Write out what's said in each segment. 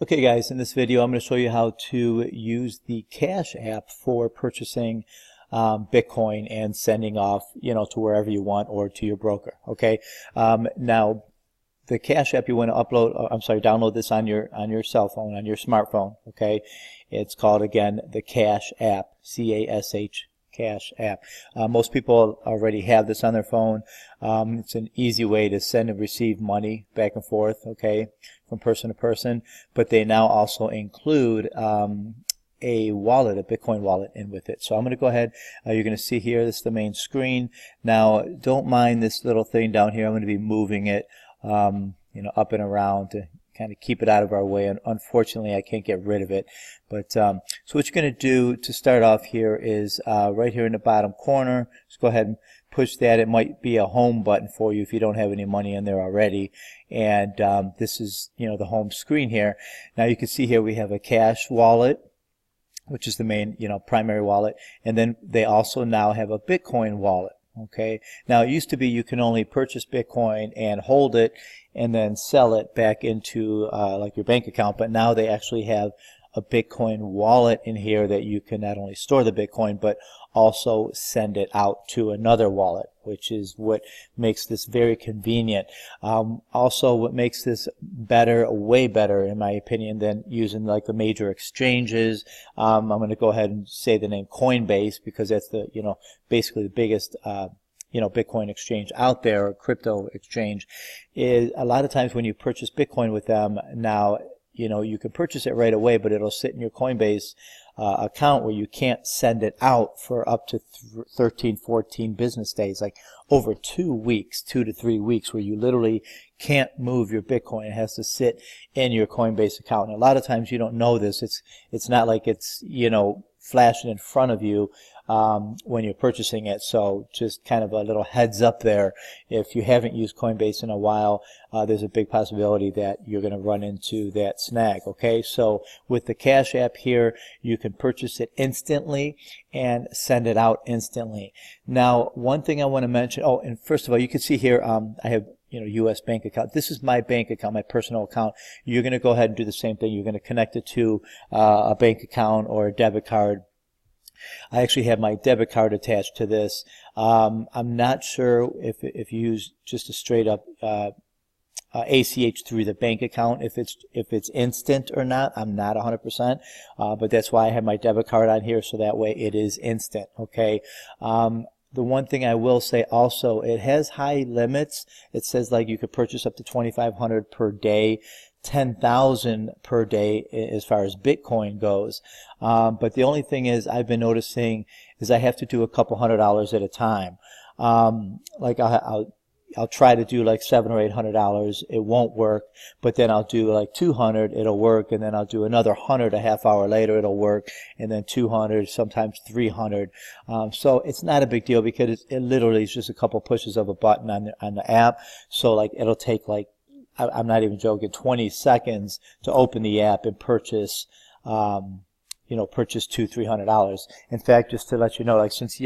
Okay guys, in this video I'm going to show you how to use the Cash app for purchasing Bitcoin and sending off, to wherever you want or to your broker. Okay. Now the Cash app, you want to download this on your cell phone, on your smartphone. Okay. It's called, again, the Cash app, C-A-S-H. Cash app. Most people already have this on their phone. It's an easy way to send and receive money back and forth, okay, from person to person. But they now also include a wallet, a Bitcoin wallet, in with it. So I'm going to go ahead. You're going to see here, this is the main screen. Now, don't mind this little thing down here. I'm going to be moving it, up and around to kind of keep it out of our way, and unfortunately I can't get rid of it. But so what you're going to do to start off here is right here in the bottom corner, just go ahead and push that. It might be a home button for you if you don't have any money in there already, and this is the home screen here. Now you can see here we have a Cash wallet, which is the main primary wallet, and then they also now have a Bitcoin wallet. Okay. Now it used to be you can only purchase Bitcoin and hold it and then sell it back into like your bank account, but now they actually have a Bitcoin wallet in here that you can not only store the Bitcoin but also send it out to another wallet, which is what makes this very convenient. Also, what makes this better, way better in my opinion, than using like the major exchanges. I'm going to go ahead and say the name Coinbase because that's the basically the biggest Bitcoin exchange out there, or crypto exchange. Is a lot of times when you purchase Bitcoin with them now, you can purchase it right away, but it'll sit in your Coinbase account where you can't send it out for up to 13, 14 business days, like over 2 weeks, 2 to 3 weeks, where you literally can't move your Bitcoin. It has to sit in your Coinbase account. And a lot of times you don't know this. It's not like it's, flashing in front of you when you're purchasing it. So just kind of a little heads up there. If you haven't used Coinbase in a while, there's a big possibility that you're going to run into that snag. Okay, so with the Cash app here, you can purchase it instantly and send it out instantly. Now, one thing I want to mention, and first of all, you can see here, I have U.S. bank account. This is my bank account, my personal account. You're going to go ahead and do the same thing. You're going to connect it to a bank account or a debit card. I actually have my debit card attached to this. I'm not sure if you use just a straight up ACH through the bank account, if it's instant or not. I'm not 100%, but that's why I have my debit card on here, so that way it is instant. Okay. The one thing I will say also, it has high limits. It says like you could purchase up to 2,500 per day, 10,000 per day as far as Bitcoin goes. But the only thing is I've been noticing is I have to do a couple $100 at a time. Like I'll try to do like $700 or $800. It won't work, but then I'll do like 200. It'll work, and then I'll do another 100 a half hour later. It'll work, and then 200, sometimes 300. So it's not a big deal because it literally is just a couple pushes of a button on the app. So like it'll take like, I'm not even joking, 20 seconds to open the app and purchase purchase $200-300. In fact, just to let you know, like since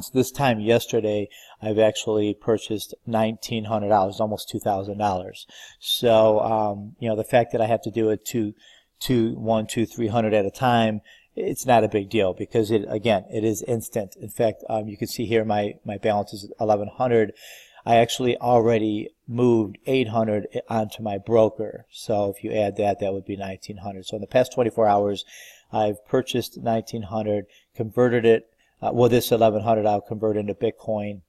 this time yesterday, I've actually purchased $1,900, almost $2,000. So, the fact that I have to do it 300 at a time, it's not a big deal because it is instant. In fact, you can see here my balance is $1,100. I actually already moved $800 onto my broker. So if you add that, that would be $1,900. So in the past 24 hours, I've purchased $1,900, converted it. This $1,100 I'll convert into Bitcoin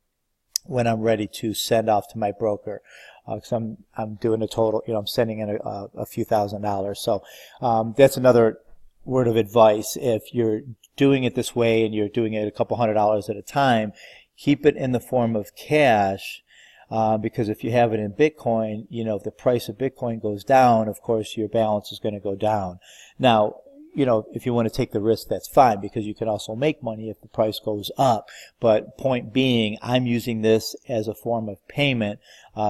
when I'm ready to send off to my broker. Because I'm doing a total, I'm sending in a few $1,000s. So that's another word of advice. If you're doing it this way and you're doing it a couple $100s at a time, keep it in the form of cash, because if you have it in Bitcoin, if the price of Bitcoin goes down, of course your balance is going to go down. Now, if you want to take the risk, that's fine, because you can also make money if the price goes up. But point being, I'm using this as a form of payment,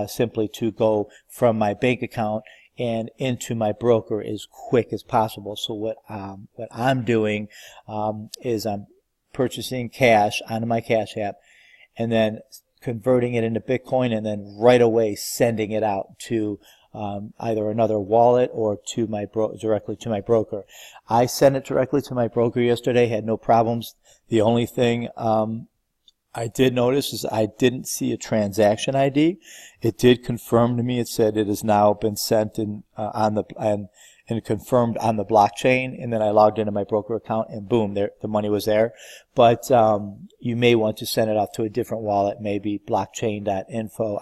simply to go from my bank account and into my broker as quick as possible. So what I'm doing is I'm purchasing cash onto my Cash app, and then converting it into Bitcoin, and then right away sending it out to either another wallet or to my directly to my broker. I sent it directly to my broker yesterday, had no problems. The only thing I did notice is I didn't see a transaction ID. It did confirm to me. It said it has now been sent in and confirmed on the blockchain, and then I logged into my broker account and boom, there the money was there. But you may want to send it off to a different wallet, maybe blockchain.info.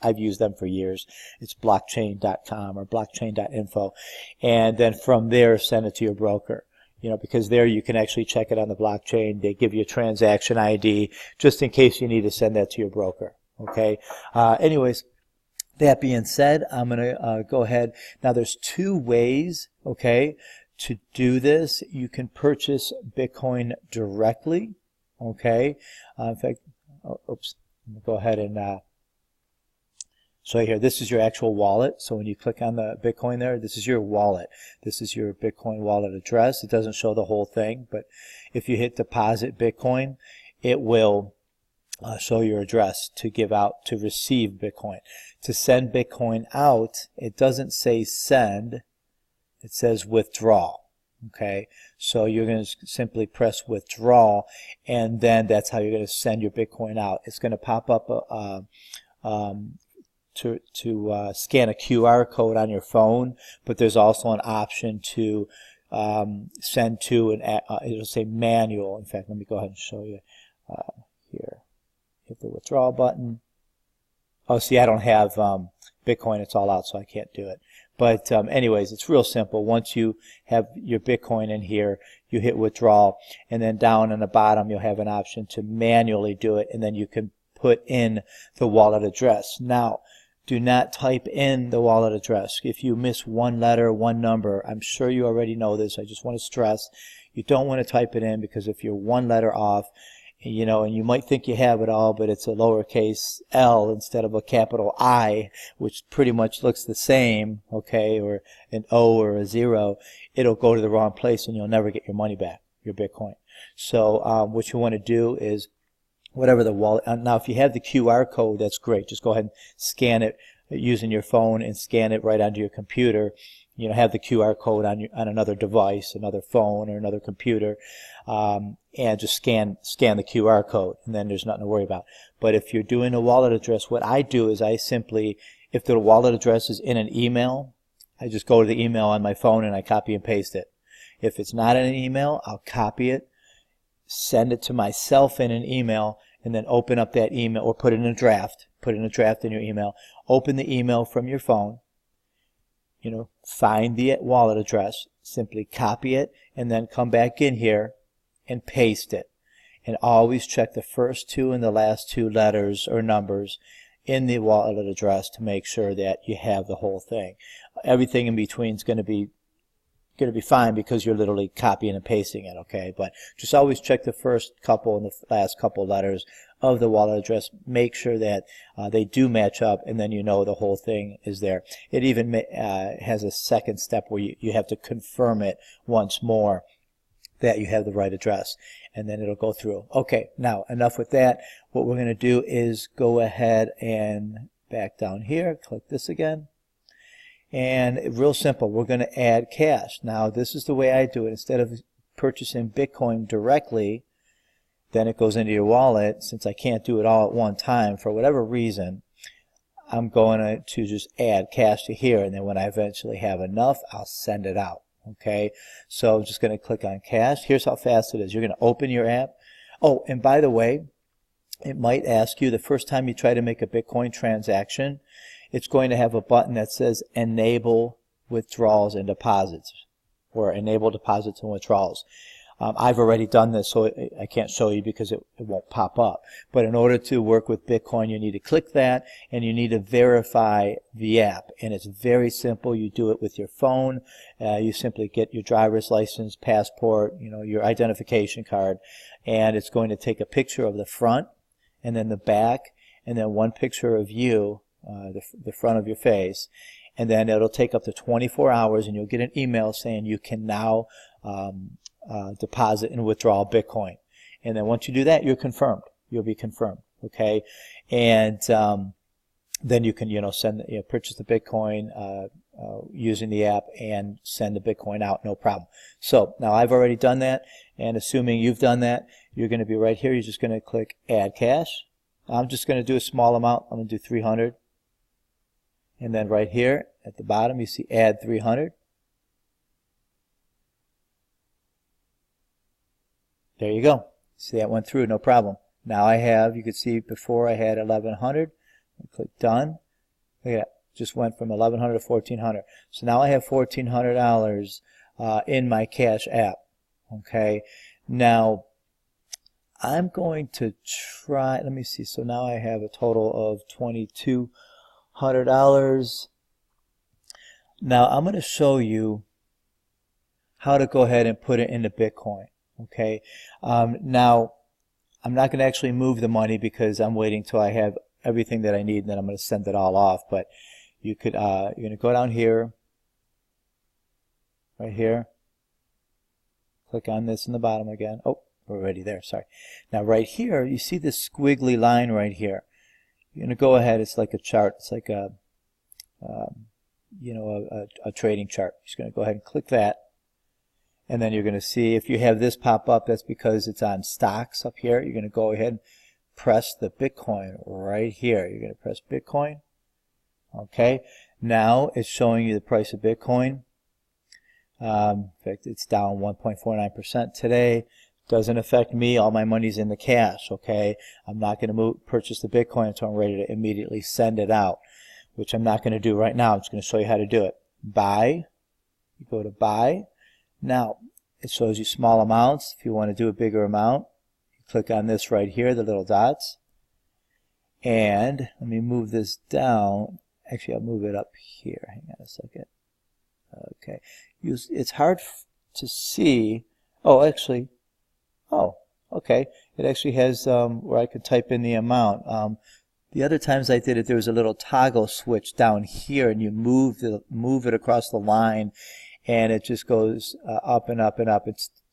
I've used them for years. It's blockchain.com or blockchain.info, and then from there send it to your broker. You know, because there you can actually check it on the blockchain. They give you a transaction ID just in case you need to send that to your broker. Okay. Anyways, that being said, I'm going to go ahead. Now, there's two ways, okay, to do this. You can purchase Bitcoin directly, okay. In fact, oops, let me go ahead and so here, this is your actual wallet. So when you click on the Bitcoin there, this is your wallet. This is your Bitcoin wallet address. It doesn't show the whole thing, but if you hit deposit Bitcoin, it will show your address to give out, to receive Bitcoin. To send Bitcoin out, it doesn't say send, it says withdraw. Okay, so you're going to simply press withdraw, and then that's how you're going to send your Bitcoin out. It's going to pop up to scan a QR code on your phone, but there's also an option to send to it'll say manual. In fact, let me go ahead and show you here. Hit the withdrawal button. Oh, see, I don't have Bitcoin. It's all out, so I can't do it. But anyways, it's real simple. Once you have your Bitcoin in here, you hit withdrawal, and then down on the bottom you'll have an option to manually do it, and then you can put in the wallet address. Now, do not type in the wallet address. If you miss one letter, one number, I'm sure you already know this. I just want to stress, you don't want to type it in, because if you're one letter off, you know, and you might think you have it all, but it's a lowercase L instead of a capital I, which pretty much looks the same, okay, or an O or a 0, it'll go to the wrong place and you'll never get your money back, your Bitcoin. So what you want to do is whatever the wallet. Now, if you have the QR code, that's great. Just go ahead and scan it using your phone and scan it right onto your computer. You know, have the QR code on another device, another phone or another computer, and just scan the QR code, and then there's nothing to worry about. But if you're doing a wallet address, what I do is I simply, if the wallet address is in an email, I just go to the email on my phone and I copy and paste it. If it's not in an email, I'll copy it, send it to myself in an email, and then open up that email, or put it in a draft. Put in a draft in your email. Open the email from your phone. You know, find the wallet address, simply copy it, and then come back in here and paste it. And always check the first two and the last two letters or numbers in the wallet address to make sure that you have the whole thing. Everything in between is going to be fine, because you're literally copying and pasting it, okay? But just always check the first couple and the last couple letters of the wallet address. Make sure that they do match up, and then you know the whole thing is there. It even has a second step where you have to confirm it once more that you have the right address, and then it'll go through. Okay, now enough with that. What we're going to do is go ahead and back down here, click this again. And real simple, we're going to add cash. Now, this is the way I do it. Instead of purchasing Bitcoin directly, then it goes into your wallet. Since I can't do it all at one time for whatever reason, I'm going to just add cash to here, and then when I eventually have enough, I'll send it out. Okay, so I'm just going to click on cash. Here's how fast it is. You're going to open your app. Oh, and by the way, it might ask you the first time you try to make a Bitcoin transaction, it's going to have a button that says enable withdrawals and deposits, or enable deposits and withdrawals. I've already done this, so I can't show you because it won't pop up. But in order to work with Bitcoin, you need to click that, and you need to verify the app. And it's very simple. You do it with your phone. You simply get your driver's license, passport, you know, your identification card, and it's going to take a picture of the front, and then the back, and then one picture of you, the front of your face, and then it'll take up to 24 hours, and you'll get an email saying you can now deposit and withdraw Bitcoin. And then once you do that, you're confirmed. You'll be confirmed. Okay, and then you can, purchase the Bitcoin using the app and send the Bitcoin out, no problem. So now I've already done that, and assuming you've done that, you're going to be right here. You're just going to click Add Cash. I'm just going to do a small amount. I'm going to do 300. And then right here at the bottom, you see Add 300. There you go. See, that went through, no problem. Now I have, you could see before I had 1100. I click Done. Look at that. Just went from 1100 to 1400. So now I have $1,400 in my Cash app. Okay. Now I'm going to try, let me see. So now I have a total of $2,200. Now I'm going to show you how to go ahead and put it into Bitcoin. Okay. Now I'm not going to actually move the money because I'm waiting till I have everything that I need, and then I'm going to send it all off. But you could, you're going to go down here, right here, click on this in the bottom again. Oh, we're already there, sorry. Now right here, you see this squiggly line right here. You're going to go ahead, it's like a chart, it's like a, a trading chart. You're just going to go ahead and click that. And then you're going to see if you have this pop up, that's because it's on stocks up here. You're going to go ahead and press the Bitcoin right here. You're going to press Bitcoin. Okay. Now it's showing you the price of Bitcoin. In fact, it's down 1.49% today. Doesn't affect me. All my money's in the cash. Okay. I'm not going to purchase the Bitcoin until I'm ready to immediately send it out, which I'm not going to do right now. I'm just going to show you how to do it. Buy. You go to buy. Now, it shows you small amounts. If you want to do a bigger amount, you click on this right here, the little dots. And let me move this down. Actually, I'll move it up here. Hang on a second. Okay. It's hard to see. Oh, actually. Oh, okay. It actually has where I could type in the amount. The other times I did it, there was a little toggle switch down here, and you move it across the line, and it just goes up and up and up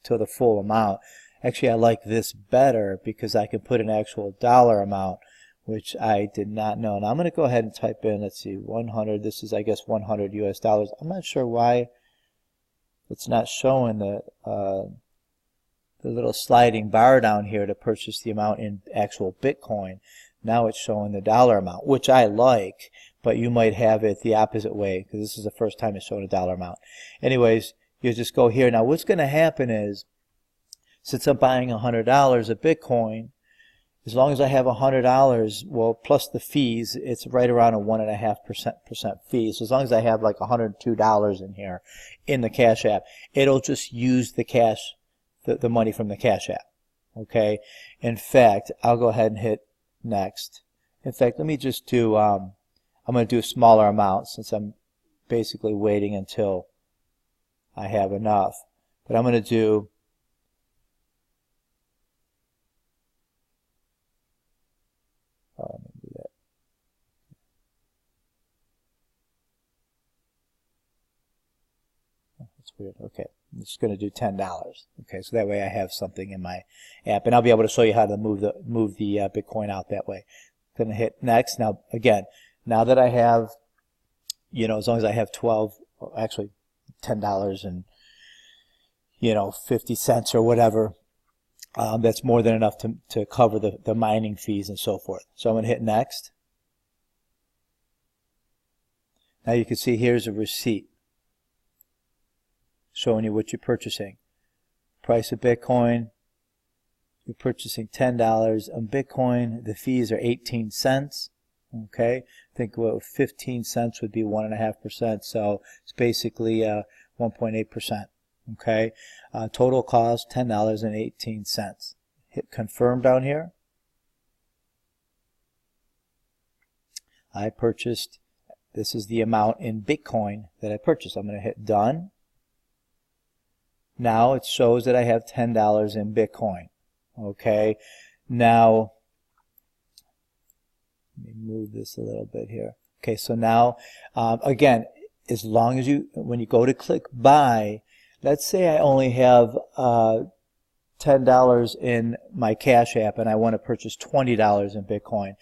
to the full amount. Actually, I like this better because I can put an actual dollar amount, which I did not know. Now I'm going to go ahead and type in, let's see, 100. This is, I guess, 100 US dollars. I'm not sure why it's not showing the little sliding bar down here to purchase the amount in actual Bitcoin. Now it's showing the dollar amount, which I like, but you might have it the opposite way because this is the first time it's showing a dollar amount. Anyways, you just go here. Now what's going to happen is, since I'm buying $100 of Bitcoin, as long as I have $100, well, plus the fees, it's right around a 1.5% fee. So as long as I have like $102 in here in the Cash app, it'll just use the cash, the money from the Cash app. Okay. In fact, I'll go ahead and hit next. In fact, let me just do, I'm going to do a smaller amount since I'm basically waiting until I have enough. But I'm going to do, let me do that. Oh, that's weird. Okay. I'm just going to do $10. Okay, so that way I have something in my app, and I'll be able to show you how to move the Bitcoin out that way. Going to hit next. Now, again, now that I have, as long as I have actually $10 and 50 cents or whatever, that's more than enough to cover the mining fees and so forth. So I'm going to hit next. Now you can see here's a receipt showing you what you're purchasing. Price of Bitcoin, you're purchasing $10 on Bitcoin. The fees are 18 cents. Okay, I think 15 cents would be 1.5%, so it's basically 1.8%. Okay, total cost $10.18. Hit confirm down here. I purchased, this is the amount in Bitcoin that I purchased. I'm going to hit done. Now it shows that I have $10 in Bitcoin. Okay, now let me move this a little bit here. Okay, so now again, as long as when you go to click buy, let's say I only have $10 in my Cash app and I want to purchase $20 in Bitcoin.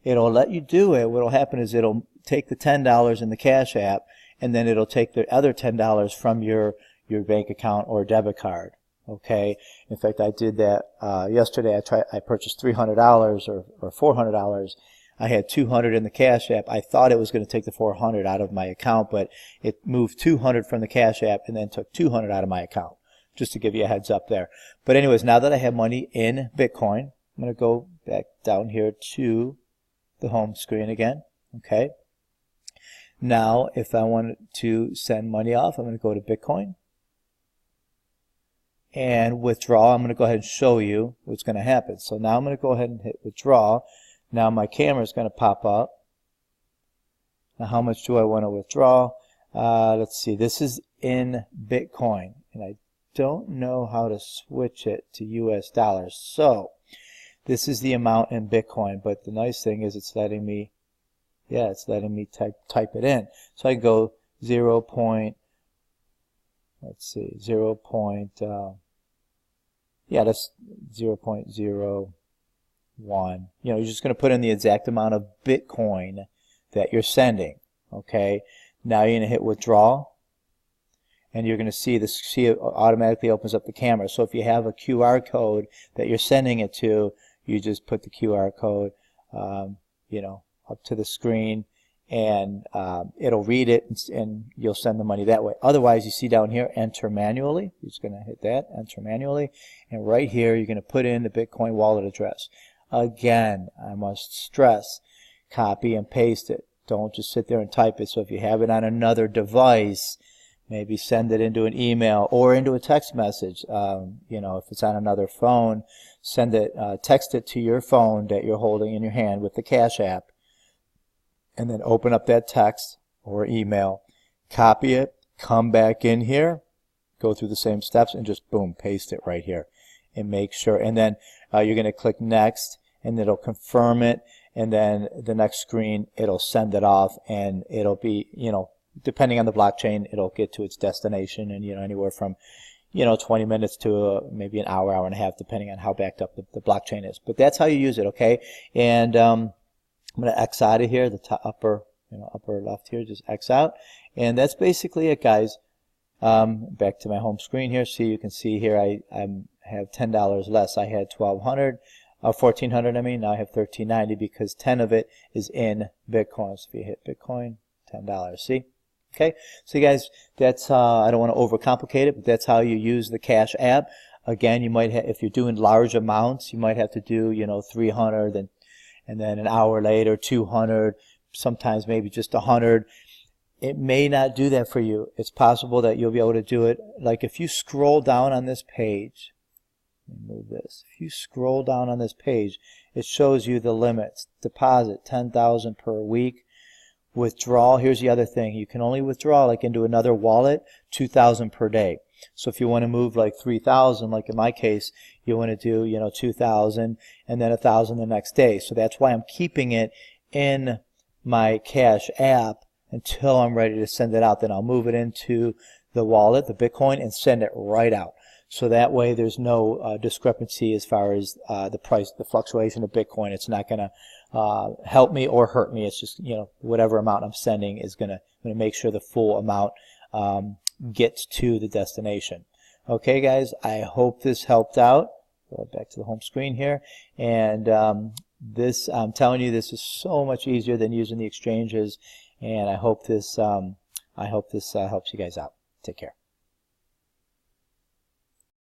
it'll let you do it. What'll happen is it'll take the $10 in the Cash App, and then it'll take the other $10 from your bank account or debit card. Okay. In fact, I did that yesterday. I purchased $300 or $400. I had $200 in the Cash App. I thought it was going to take the $400 out of my account, but it moved $200 from the Cash App and then took $200 out of my account, just to give you a heads up there. But anyways, now that I have money in Bitcoin, I'm going to go back down here to the home screen again. Okay. Now, if I wanted to send money off, I'm going to go to Bitcoin and withdraw. I'm going to go ahead and show you what's going to happen. So now I'm going to go ahead and hit withdraw. Now my camera is going to pop up. Now how much do I want to withdraw? Let's see. This is in Bitcoin, and I don't know how to switch it to US dollars. So this is the amount in Bitcoin, but the nice thing is it's letting me, it's letting me type it in. So I go 0. Let's see, 0. That's 0.01. You know, you're just going to put in the exact amount of Bitcoin that you're sending. Okay. Now you're going to hit withdraw, and you're going to see this. See, it automatically opens up the camera. So if you have a QR code that you're sending it to, you just put the QR code, you know, up to the screen, and it'll read it, and you'll send the money that way. Otherwise, you see down here, enter manually. You're just going to hit that, enter manually, and right here you're going to put in the Bitcoin wallet address. Again, I must stress, copy and paste it. Don't just sit there and type it. So if you have it on another device, maybe send it into an email or into a text message. You know, if it's on another phone, send it, text it to your phone that you're holding in your hand with the Cash App, and then open up that text or email, copy it, come back in here, go through the same steps, and just boom, paste it right here. And make sure, and then you're going to click next, and it'll confirm it, and then the next screen it'll send it off, and it'll be, you know, depending on the blockchain, it'll get to its destination, and you know, anywhere from 20 minutes to maybe an hour, hour and a half, depending on how backed up the blockchain is. But that's how you use it. Okay. And I'm going to X out of here, the top, upper left here, just X out, and that's basically it, guys. Back to my home screen here. See, you can see here I have $10 less. I had $1,400. I mean, now I have $1,390 because 10 of it is in Bitcoin. So if you hit Bitcoin, $10. See? Okay. So you guys, that's I don't want to overcomplicate it, but that's how you use the Cash App. Again, you might have, if you're doing large amounts, you might have to do 300, and then an hour later 200, sometimes maybe just 100. It may not do that for you. It's possible that you'll be able to do it. Like if you scroll down on this page, let me move this. If you scroll down on this page, it shows you the limits. Deposit, 10,000 per week. Withdrawal, here's the other thing. You can only withdraw like into another wallet, 2,000 per day. So if you want to move like 3,000, like in my case, you want to do, 2,000 and then 1,000 the next day. So that's why I'm keeping it in my Cash App until I'm ready to send it out. Then I'll move it into the wallet, the Bitcoin, and send it right out. So that way there's no discrepancy as far as the price, the fluctuation of Bitcoin. It's not going to help me or hurt me. It's just, whatever amount I'm sending is going to make sure the full amount gets to the destination. Okay, guys, I hope this helped out. Go back to the home screen here. And this, I'm telling you, this is so much easier than using the exchanges. And I hope this helps you guys out. Take care.